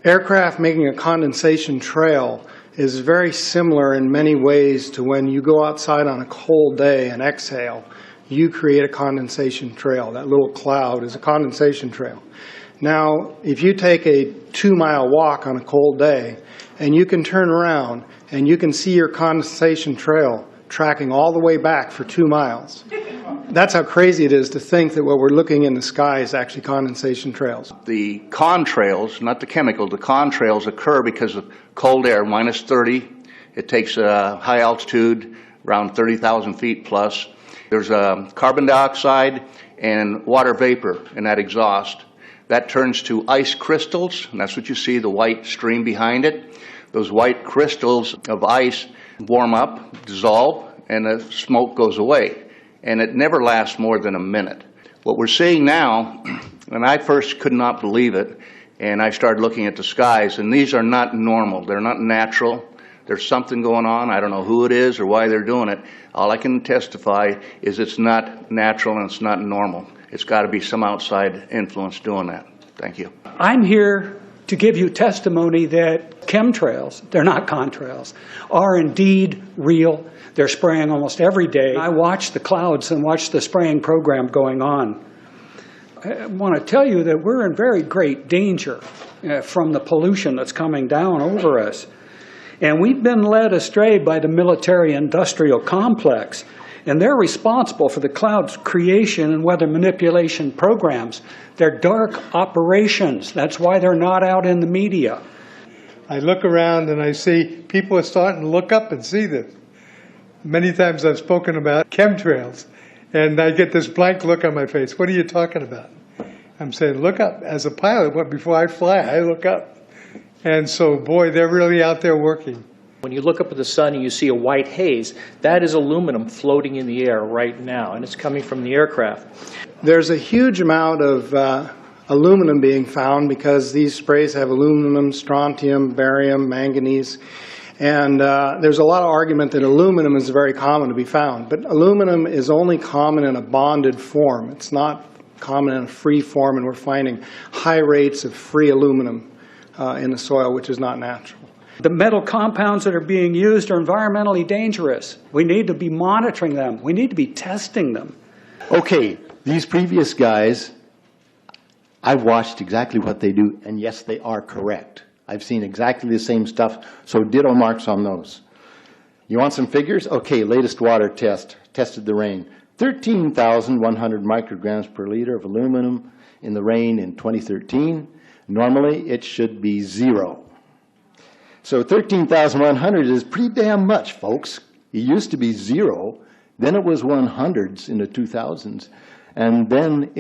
Aircraft making a condensation trail is very similar in many ways to when you go outside on a cold day and exhale. You create a condensation trail. That little cloud is a condensation trail. Now, if you take a 2-mile walk on a cold day and you can turn around and you can see your condensation trail tracking all the way back for 2 miles. That's how crazy it is to think that what we're looking in the sky is actually condensation trails. The contrails, not the chemical, the contrails occur because of cold air, minus 30. It takes high altitude, around 30,000 feet plus. There's carbon dioxide and water vapor in that exhaust. That turns to ice crystals, and that's what you see, the white stream behind it. Those white crystals of ice warm up, dissolve, and the smoke goes away. And it never lasts more than a minute. What we're seeing now, and I first could not believe it, and I started looking at the skies, and these are not normal. They're not natural. There's something going on. I don't know who it is or why they're doing it. All I can testify is it's not natural and it's not normal. It's got to be some outside influence doing that. Thank you. I'm here to give you testimony that chemtrails, they're not contrails, are indeed real. They're spraying almost every day. I watch the clouds and watch the spraying program going on. I want to tell you that we're in very great danger from the pollution that's coming down over us. And we've been led astray by the military-industrial complex, and they're responsible for the cloud's creation and weather manipulation programs. They're dark operations. That's why they're not out in the media. I look around and I see people are starting to look up and see this. Many times I've spoken about chemtrails, and I get this blank look on my face. What are you talking about? I'm saying, look up. As a pilot, before I fly, I look up. And so, boy, they're really out there working. When you look up at the sun and you see a white haze, that is aluminum floating in the air right now, and it's coming from the aircraft. There's a huge amount of aluminum being found because these sprays have aluminum, strontium, barium, manganese. And there's a lot of argument that aluminum is very common to be found. But aluminum is only common in a bonded form. It's not common in a free form, and we're finding high rates of free aluminum in the soil, which is not natural. The metal compounds that are being used are environmentally dangerous. We need to be monitoring them. We need to be testing them. Okay, these previous guys, I've watched exactly what they do, and yes, they are correct. I've seen exactly the same stuff, so ditto marks on those. You want some figures? Okay, latest water test, tested the rain. 13,100 micrograms per liter of aluminum in the rain in 2013. Normally, it should be 0. So 13,100 is pretty damn much, folks. It used to be 0, then it was 100s in the 2000s, and then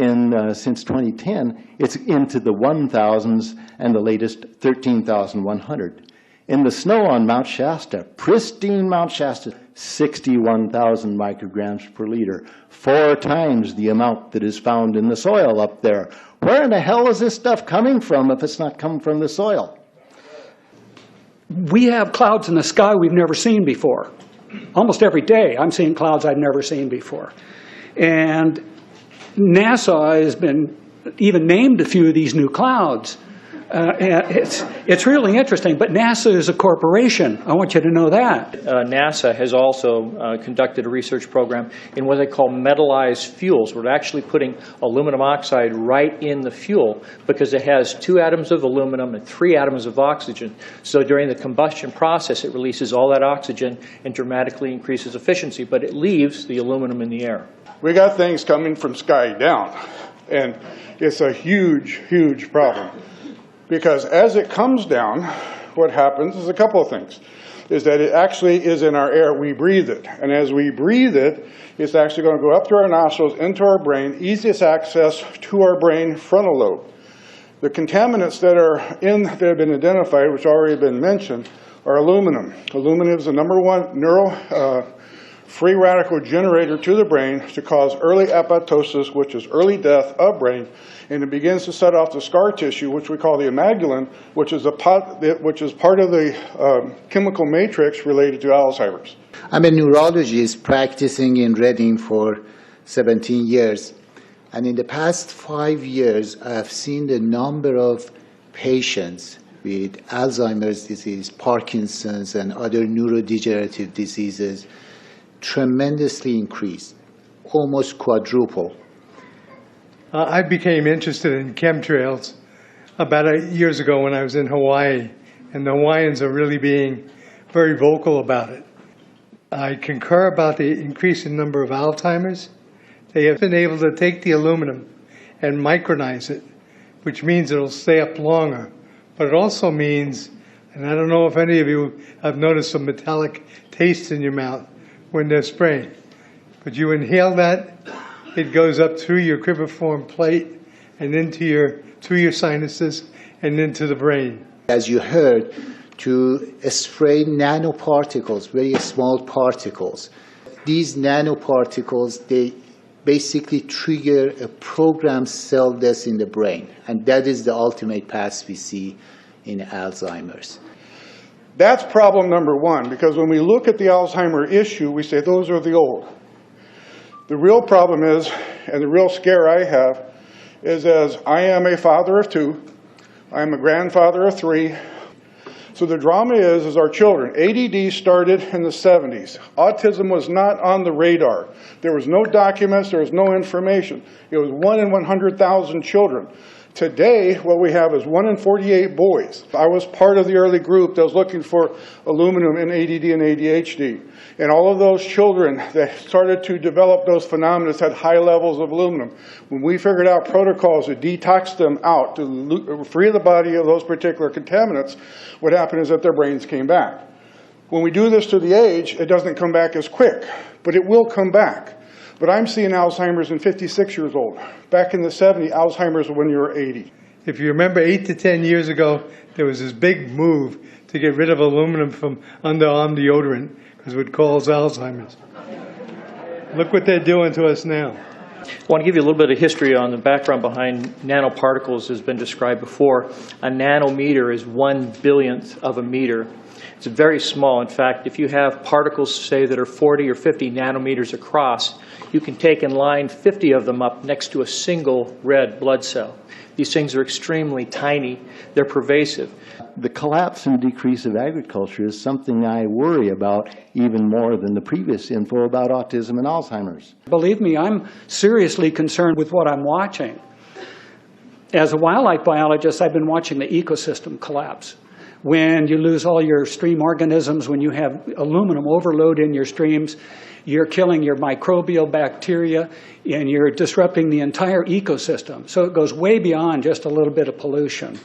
since 2010, it's into the 1,000s and the latest 13,100. In the snow on Mount Shasta, pristine Mount Shasta, 61,000 micrograms per liter, 4 times the amount that is found in the soil up there. Where in the hell is this stuff coming from if it's not coming from the soil? We have clouds in the sky we've never seen before. Almost every day I'm seeing clouds I've never seen before. And NASA has been even named a few of these new clouds. It's really interesting, but NASA is a corporation. I want you to know that. NASA has also conducted a research program in what they call metallized fuels. We're actually putting aluminum oxide right in the fuel because it has 2 atoms of aluminum and 3 atoms of oxygen. So during the combustion process, it releases all that oxygen and dramatically increases efficiency, but it leaves the aluminum in the air. We got things coming from sky down, and it's a huge, huge problem. Because as it comes down, what happens is a couple of things. Is that it actually is in our air, we breathe it. And as we breathe it, it's actually going to go up through our nostrils, into our brain, easiest access to our brain frontal lobe. The contaminants that have been identified, which already have been mentioned, are aluminum. Aluminum is the #1 free radical generator to the brain to cause early apoptosis, which is early death of brain, and it begins to set off the scar tissue, which we call the amygdalin, which is part of the chemical matrix related to Alzheimer's. I'm a neurologist practicing in Reading for 17 years, and in the past 5 years, I have seen the number of patients with Alzheimer's disease, Parkinson's, and other neurodegenerative diseases tremendously increased, almost quadruple. I became interested in chemtrails about 8 years ago when I was in Hawaii, and the Hawaiians are really being very vocal about it. I concur about the increasing number of Alzheimer's. They have been able to take the aluminum and micronize it, which means it'll stay up longer. But it also means, and I don't know if any of you have noticed some metallic taste in your mouth when they're spraying, but you inhale that, it goes up through your cribriform plate and through your sinuses and into the brain. As you heard, to spray nanoparticles, very small particles. These nanoparticles, they basically trigger a programmed cell death in the brain, and that is the ultimate path we see in Alzheimer's. That's problem number one, because when we look at the Alzheimer issue, we say those are the old. The real problem is, and the real scare I have, is as I am a father of 2, I am a grandfather of 3. So the drama is our children. ADD started in the 70s. Autism was not on the radar. There was no documents, there was no information. It was 1 in 100,000 children. Today, what we have is 1 in 48 boys. I was part of the early group that was looking for aluminum in ADD and ADHD. And all of those children that started to develop those phenomena had high levels of aluminum. When we figured out protocols to detox them out, to free the body of those particular contaminants, what happened is that their brains came back. When we do this to the age, it doesn't come back as quick, but it will come back. But I'm seeing Alzheimer's in 56 years old. Back in the 70s, Alzheimer's when you were 80. If you remember 8 to 10 years ago, there was this big move to get rid of aluminum from underarm deodorant because it would cause Alzheimer's. Look what they're doing to us now. I want to give you a little bit of history on the background behind nanoparticles has been described before. A nanometer is 1/1000th of a meter. It's very small. In fact, if you have particles, say, that are 40 or 50 nanometers across, you can take and line 50 of them up next to a single red blood cell. These things are extremely tiny. They're pervasive. The collapse and decrease of agriculture is something I worry about even more than the previous info about autism and Alzheimer's. Believe me, I'm seriously concerned with what I'm watching. As a wildlife biologist, I've been watching the ecosystem collapse. When you lose all your stream organisms, when you have aluminum overload in your streams, you're killing your microbial bacteria and you're disrupting the entire ecosystem. So it goes way beyond just a little bit of pollution.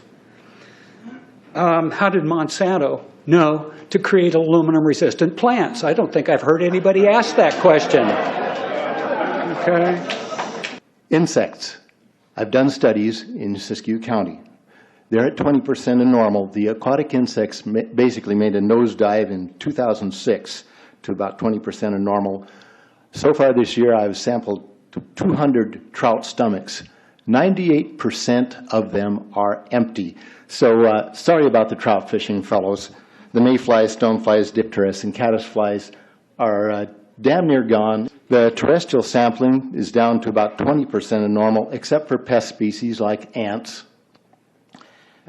How did Monsanto know to create aluminum-resistant plants? I don't think I've heard anybody ask that question. Okay. Insects. I've done studies in Siskiyou County. They're at 20% of normal. The aquatic insects basically made a nosedive in 2006 to about 20% of normal. So far this year, I've sampled 200 trout stomachs. 98% of them are empty. So sorry about the trout fishing, fellows. The mayflies, stoneflies, dipterus, and caddisflies are damn near gone. The terrestrial sampling is down to about 20% of normal, except for pest species like ants.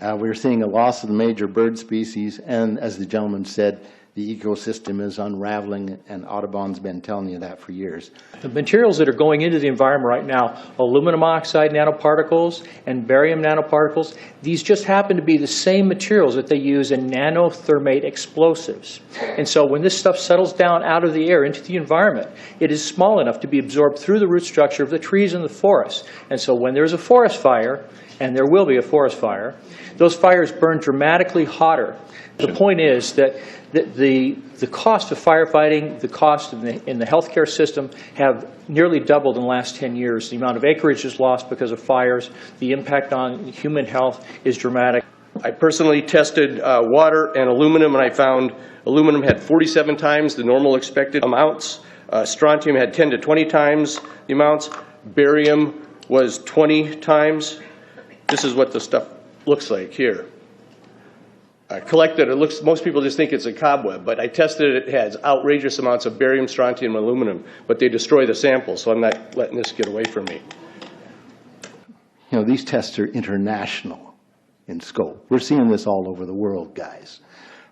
We're seeing a loss of the major bird species, and as the gentleman said, the ecosystem is unraveling, and Audubon's been telling you that for years. The materials that are going into the environment right now, aluminum oxide nanoparticles and barium nanoparticles, these just happen to be the same materials that they use in nanothermate explosives. And so when this stuff settles down out of the air into the environment, it is small enough to be absorbed through the root structure of the trees in the forest. And so when there's a forest fire, and there will be a forest fire, those fires burn dramatically hotter. The point is that the cost of firefighting, the cost in the healthcare system have nearly doubled in the last 10 years. The amount of acreage is lost because of fires. The impact on human health is dramatic. I personally tested water and aluminum, and I found aluminum had 47 times the normal expected amounts. Strontium had 10 to 20 times the amounts. Barium was 20 times. This is what the stuff looks like here. I collected it. Looks, most people just think it's a cobweb, but I tested it. It has outrageous amounts of barium, strontium, and aluminum, but they destroy the sample, so I'm not letting this get away from me. You know, these tests are international. in scope. We're seeing this all over the world, guys.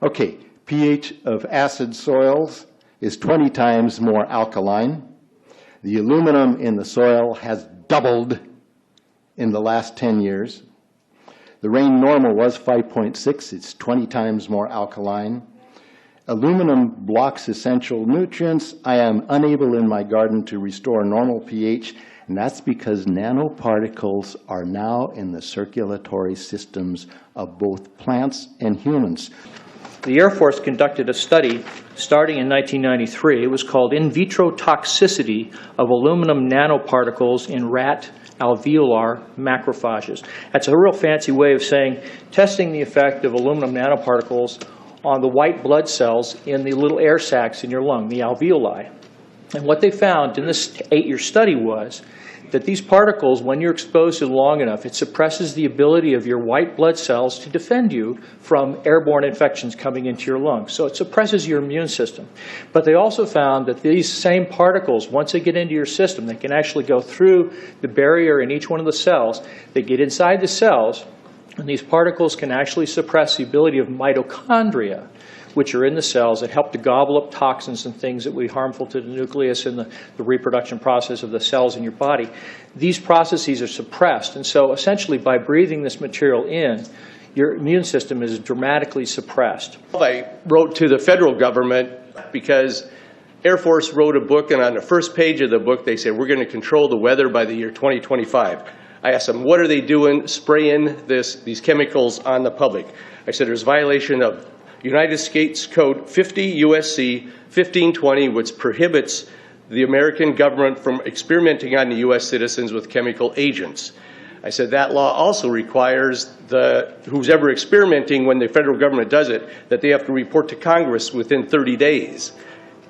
Okay, pH of acid soils is 20 times more alkaline. The aluminum in the soil has doubled in the last 10 years. The rain normal was 5.6. It's 20 times more alkaline. Aluminum blocks essential nutrients. I am unable in my garden to restore normal pH, and that's because nanoparticles are now in the circulatory systems of both plants and humans. The Air Force conducted a study starting in 1993. It was called In Vitro Toxicity of Aluminum Nanoparticles in Rat Alveolar Macrophages. That's a real fancy way of saying testing the effect of aluminum nanoparticles on the white blood cells in the little air sacs in your lung, the alveoli. And what they found in this 8-year study was that these particles, when you're exposed to long enough, it suppresses the ability of your white blood cells to defend you from airborne infections coming into your lungs. So it suppresses your immune system. But they also found that these same particles, once they get into your system, they can actually go through the barrier in each one of the cells. They get inside the cells, and these particles can actually suppress the ability of mitochondria, which are in the cells that help to gobble up toxins and things that would be harmful to the nucleus and the reproduction process of the cells in your body. These processes are suppressed, and so essentially by breathing this material in, your immune system is dramatically suppressed. I wrote to the federal government because Air Force wrote a book, and on the first page of the book they said, we're going to control the weather by the year 2025. I asked them, what are they doing spraying these chemicals on the public? I said, there's violation of United States Code 50 U.S.C. 1520, which prohibits the American government from experimenting on the U.S. citizens with chemical agents. I said that law also requires who's ever experimenting, when the federal government does it, that they have to report to Congress within 30 days.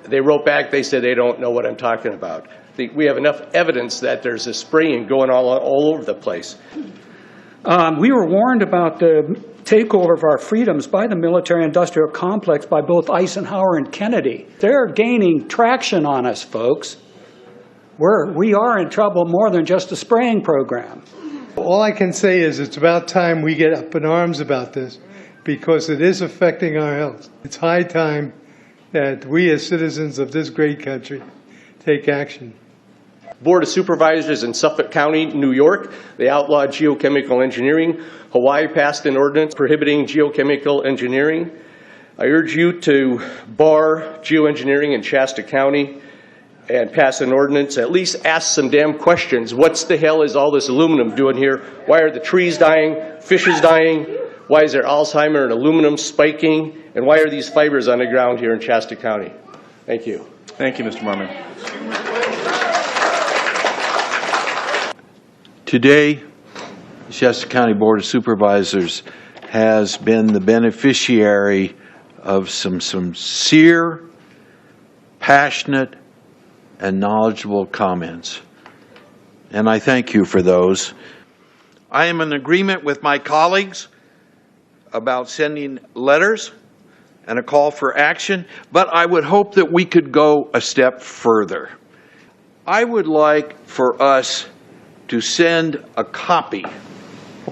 They wrote back, they said they don't know what I'm talking about. We have enough evidence that there's a spraying going all over the place. We were warned about the takeover of our freedoms by the military-industrial complex by both Eisenhower and Kennedy. They're gaining traction on us, folks. We are in trouble more than just a spraying program. All I can say is it's about time we get up in arms about this, because it is affecting our health. It's high time that we as citizens of this great country take action. Board of Supervisors in Suffolk County, New York, they outlawed geochemical engineering. Hawaii passed an ordinance prohibiting geochemical engineering. I urge you to bar geoengineering in Shasta County and pass an ordinance. At least ask some damn questions. What the hell is all this aluminum doing here? Why are the trees dying, fishes dying? Why is there Alzheimer and aluminum spiking? And why are these fibers on the ground here in Shasta County? Thank you. Thank you, Mr. Marmon. Today, the Shasta County Board of Supervisors has been the beneficiary of some sincere, passionate, and knowledgeable comments. And I thank you for those. I am in agreement with my colleagues about sending letters and a call for action, but I would hope that we could go a step further. I would like for us to send a copy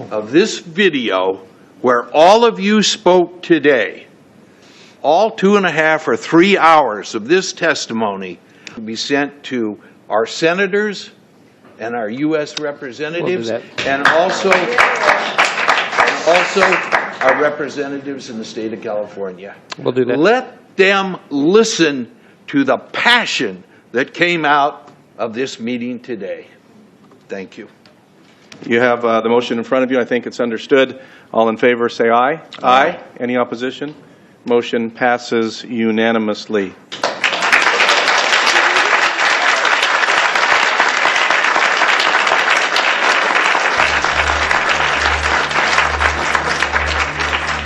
of this video where all of you spoke today, all 2.5 or 3 hours of this testimony, to be sent to our senators and our U.S. representatives, and also our representatives in the state of California. We'll do that. Let them listen to the passion that came out of this meeting today. Thank you. You have the motion in front of you. I think it's understood. All in favor, say aye. Aye. Any opposition? Motion passes unanimously.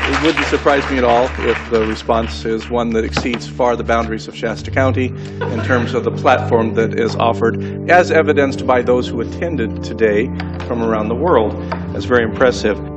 It wouldn't surprise me at all if the response is one that exceeds far the boundaries of Shasta County in terms of the platform that is offered, as evidenced by those who attended today from around the world. That's very impressive.